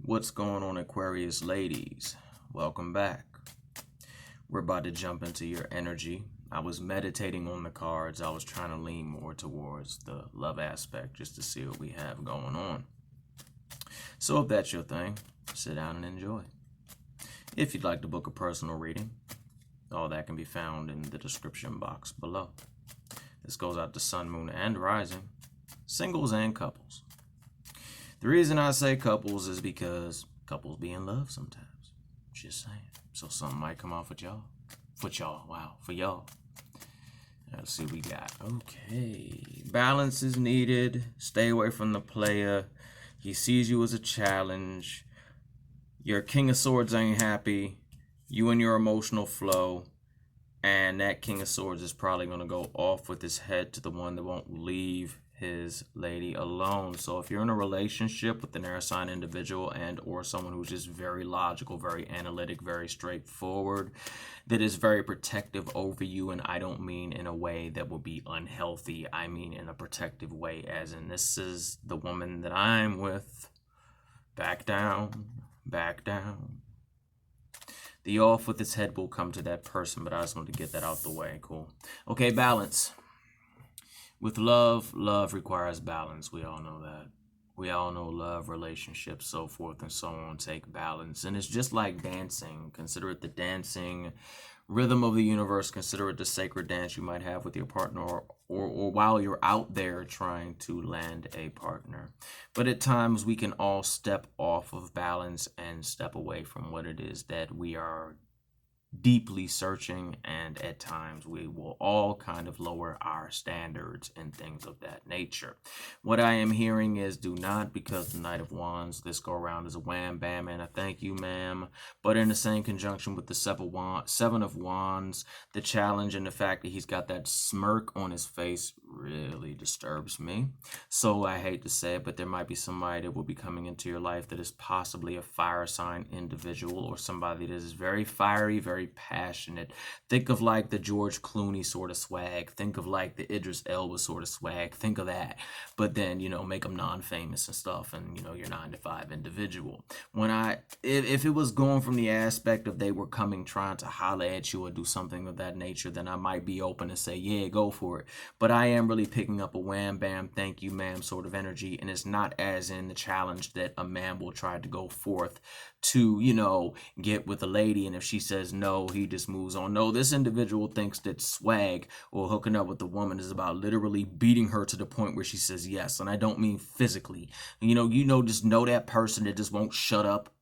What's going on, Aquarius ladies? Welcome back. We're about to jump into your energy. I was meditating on the cards. I was trying to lean more towards the love aspect just to see what we have going on. So if that's your thing, sit down and enjoy. If you'd like to book a personal reading, all that can be found in the description box below. This goes out to Sun, Moon, and Rising, singles and couples. The reason I say couples is because couples be in love sometimes. Just saying. So something might come off with y'all. For y'all. Let's see what we got. Okay. Balance is needed. Stay away from the player. He sees you as a challenge. Your King of Swords ain't happy. You and your emotional flow. And that King of Swords is probably going to go off with his head to the one that won't leave his lady alone. So if you're in a relationship with an air sign individual and or someone who's just very logical, very analytic, very straightforward, that is very protective over you, and I don't mean in a way that will be unhealthy, I mean in a protective way, as in this is the woman that I'm with. Back down, back down. The off with its head will come to that person, but I just wanted to get that out the way. Cool. Okay, balance. With love, love requires balance. We all know that. We all know love, relationships, so forth and so on take balance. And it's just like dancing. Consider it the dancing rhythm of the universe. Consider it the sacred dance you might have with your partner or while you're out there trying to land a partner. But at times we can all step off of balance and step away from what it is that we are deeply searching, and at times we will all kind of lower our standards and things of that nature. What I am hearing is do not, because the Knight of Wands this go around is a wham bam and a thank you ma'am, but in the same conjunction with the Seven of Wands, the challenge and the fact that he's got that smirk on his face really disturbs me. So I hate to say it, but there might be somebody that will be coming into your life that is possibly a fire sign individual or somebody that is very fiery, very passionate. Think of like the George Clooney sort of swag. Think of like the Idris Elba sort of swag. Think of that. But then, make them non-famous and stuff, and, your 9-to-5 individual. If it was going from the aspect of they were coming trying to holler at you or do something of that nature, then I might be open and say, yeah, go for it. But I am really picking up a wham, bam, thank you, ma'am sort of energy, and it's not as in the challenge that a man will try to go forth to, get with a lady, and if she says no, he just moves on. No, this individual thinks that swag or hooking up with the woman is about literally beating her to the point where she says yes, and I don't mean physically. Just know that person that just won't shut up,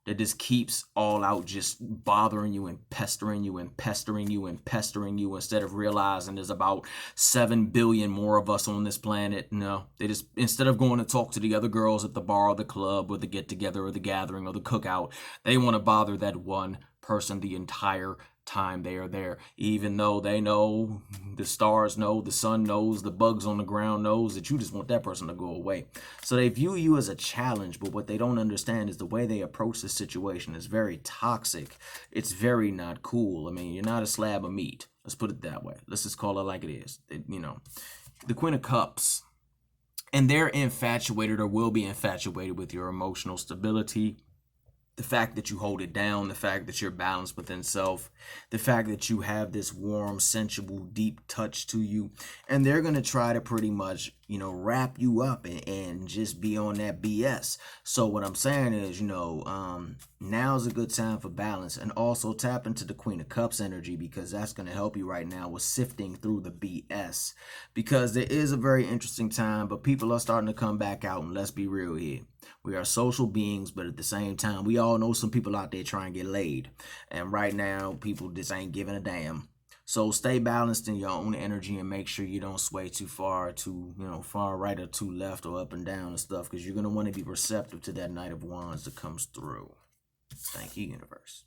that just keeps all out just bothering you and pestering you and pestering you and pestering you instead of realizing there's about 7 billion more of us on this planet. No, they just, instead of going to talk to the other girls at the bar or the club or the get-together or the gathering or the cookout, they want to bother that one person the entire time they are there, even though they know, the stars know, the sun knows, the bugs on the ground knows that you just want that person to go away. So they view you as a challenge, but what they don't understand is the way they approach the situation is very toxic. It's very not cool. I mean, you're not a slab of meat. Let's put it that way. Let's just call it like it is. The Queen of Cups, and they're infatuated or will be infatuated with your emotional stability, the fact that you hold it down, the fact that you're balanced within self, the fact that you have this warm, sensual, deep touch to you, and they're going to try to pretty much, wrap you up and just be on that BS. So what I'm saying is, now's a good time for balance, and also tap into the Queen of Cups energy, because that's going to help you right now with sifting through the BS, because there is a very interesting time, but people are starting to come back out, and let's be real here. We are social beings, but at the same time, we all know some people out there trying to get laid. And right now, people just ain't giving a damn. So stay balanced in your own energy and make sure you don't sway too far to, far right or too left or up and down and stuff, because you're going to want to be receptive to that Knight of Wands that comes through. Thank you, universe.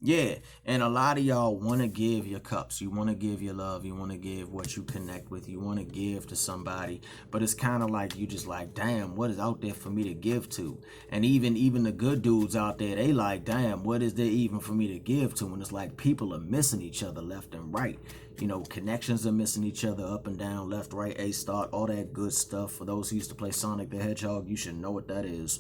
Yeah, and a lot of y'all want to give your cups. You want to give your love. You want to give what you connect with. You want to give to somebody, but it's kind of like you just like, damn, what is out there for me to give to? And even the good dudes out there, they like, damn, what is there even for me to give to? And it's like people are missing each other left and right. You know, connections are missing each other up and down, left, right, A start, all that good stuff. For those who used to play Sonic the Hedgehog, you should know what that is.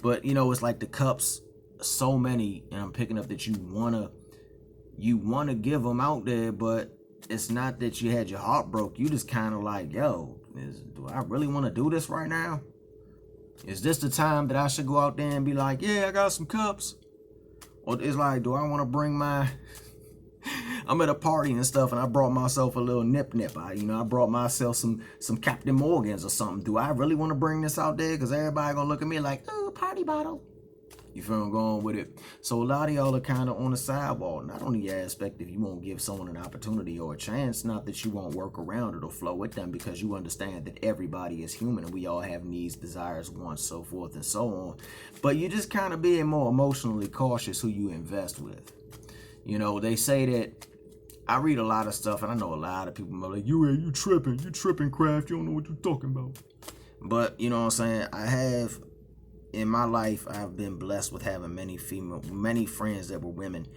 But you know, it's like the cups, so many, and I'm picking up that you wanna give them out there, but it's not that you had your heart broke. You just kind of like, yo, do I really want to do this right now? Is this the time that I should go out there and be like, yeah, I got some cups? Or it's like, do I want to bring my I'm at a party and stuff, and I brought myself a little nip. I brought myself some Captain Morgans or something. Do I really want to bring this out there? Because everybody gonna look at me like, oh, party bottle. You feel I'm going with it? So a lot of y'all are kind of on the sidewall. Not on the aspect if you won't give someone an opportunity or a chance, not that you won't work around it or flow with them, because you understand that everybody is human and we all have needs, desires, wants, so forth and so on. But you just kind of being more emotionally cautious who you invest with. You know, they say that, I read a lot of stuff, and I know a lot of people are like, you tripping, Craft, you don't know what you're talking about. But, you know what I'm saying, in my life, I've been blessed with having many friends that were women,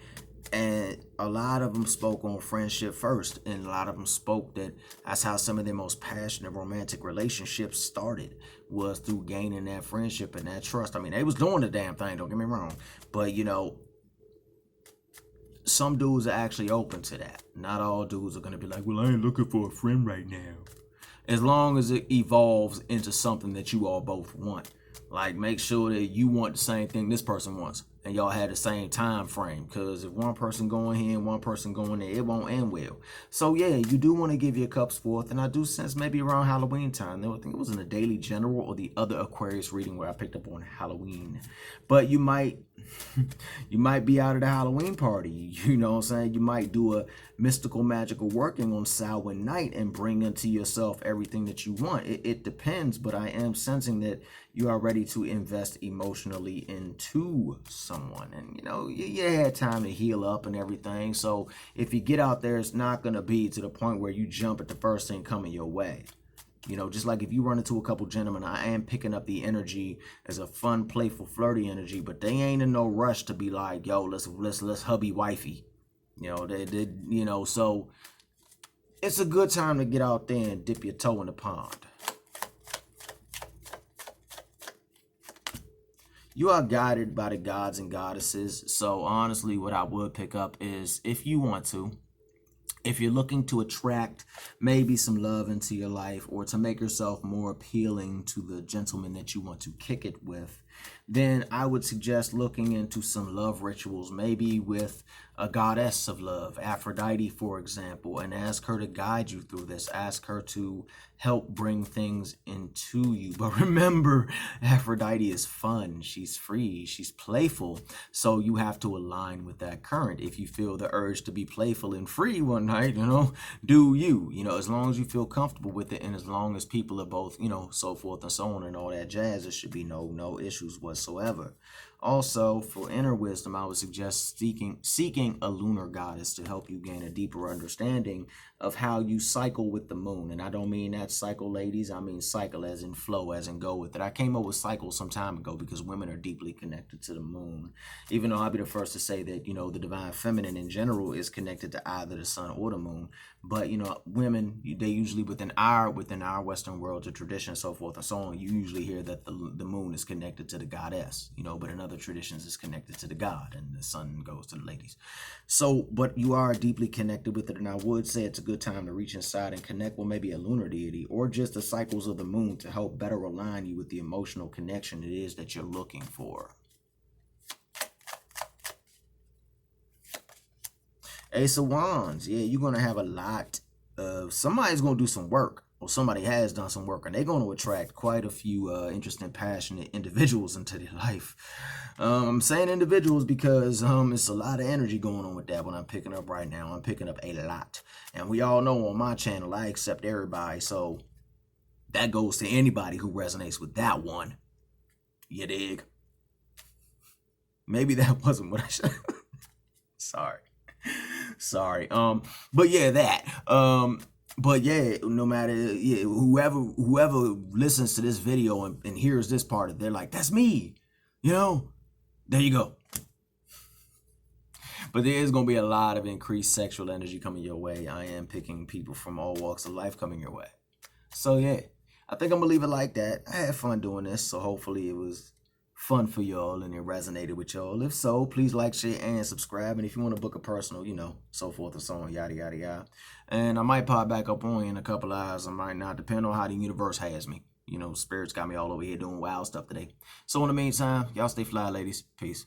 and a lot of them spoke on friendship first, and a lot of them spoke that's how some of their most passionate romantic relationships started, was through gaining that friendship and that trust. I mean, they was doing the damn thing, don't get me wrong, but you know, some dudes are actually open to that. Not all dudes are gonna be like, well, I ain't looking for a friend right now. As long as it evolves into something that you all both want. Like, make sure that you want the same thing this person wants, and y'all had the same time frame. Because if one person going here and one person going there, it won't end well. So yeah, you do want to give your cups forth, and I do sense maybe around Halloween time. I think it was in the Daily General or the other Aquarius reading where I picked up on Halloween. But you might be out at a Halloween party. You know what I'm saying? You might do a mystical, magical working on Samhain night and bring into yourself everything that you want. It depends, but I am sensing that you are ready to invest emotionally into someone. And, you know, you had time to heal up and everything. So if you get out there, it's not going to be to the point where you jump at the first thing coming your way. You know, just like if you run into a couple gentlemen, I am picking up the energy as a fun, playful, flirty energy, but they ain't in no rush to be like, yo, let's hubby wifey. You know, so it's a good time to get out there and dip your toe in the pond. You are guided by the gods and goddesses. So honestly, what I would pick up is, if you want to, if you're looking to attract maybe some love into your life, or to make yourself more appealing to the gentleman that you want to kick it with, then I would suggest looking into some love rituals, maybe with a goddess of love, Aphrodite, for example, and ask her to guide you through this. Ask her to help bring things into you. But remember, Aphrodite is fun. She's free. She's playful. So you have to align with that current. If you feel the urge to be playful and free one night, do you. As long as you feel comfortable with it, and as long as people are both, so forth and so on and all that jazz, there should be no issues whatsoever. Also, for inner wisdom, I would suggest seeking a lunar goddess to help you gain a deeper understanding of how you cycle with the moon. And I don't mean that cycle, ladies. I mean cycle as in flow, as in go with it. I came up with cycle some time ago because women are deeply connected to the moon. Even though I'll be the first to say that, the divine feminine in general is connected to either the sun or the moon. But, women, they usually within our Western world, to tradition, so forth and so on, you usually hear that the moon is connected to the goddess, but in other traditions it's connected to the god, and the sun goes to the ladies. So, but you are deeply connected with it, and I would say it's a good time to reach inside and connect with maybe a lunar deity or just the cycles of the moon to help better align you with the emotional connection it is that you're looking for. Ace of Wands, yeah, you're going to have a lot of, somebody's going to do some work, or somebody has done some work, and they're going to attract quite a few interesting, passionate individuals into their life. I'm saying individuals because it's a lot of energy going on with that. What I'm picking up right now, I'm picking up a lot. And we all know on my channel, I accept everybody, so that goes to anybody who resonates with that one. You dig? Maybe that wasn't what I should Sorry. Sorry. But yeah, that. But yeah, no matter, yeah, whoever listens to this video and hears this part of it, they're like, that's me. You know? There you go. But there is going to be a lot of increased sexual energy coming your way. I am picking people from all walks of life coming your way. So yeah, I think I'm going to leave it like that. I had fun doing this, so hopefully it was fun for y'all and it resonated with y'all. If so, please like, share, and subscribe. And if you want to book a personal, you know, so forth and so on, yada, yada, yada. And I might pop back up on you in a couple of hours. I might not, depend on how the universe has me. You know, spirits got me all over here doing wild stuff today. So in the meantime, y'all stay fly, ladies. Peace.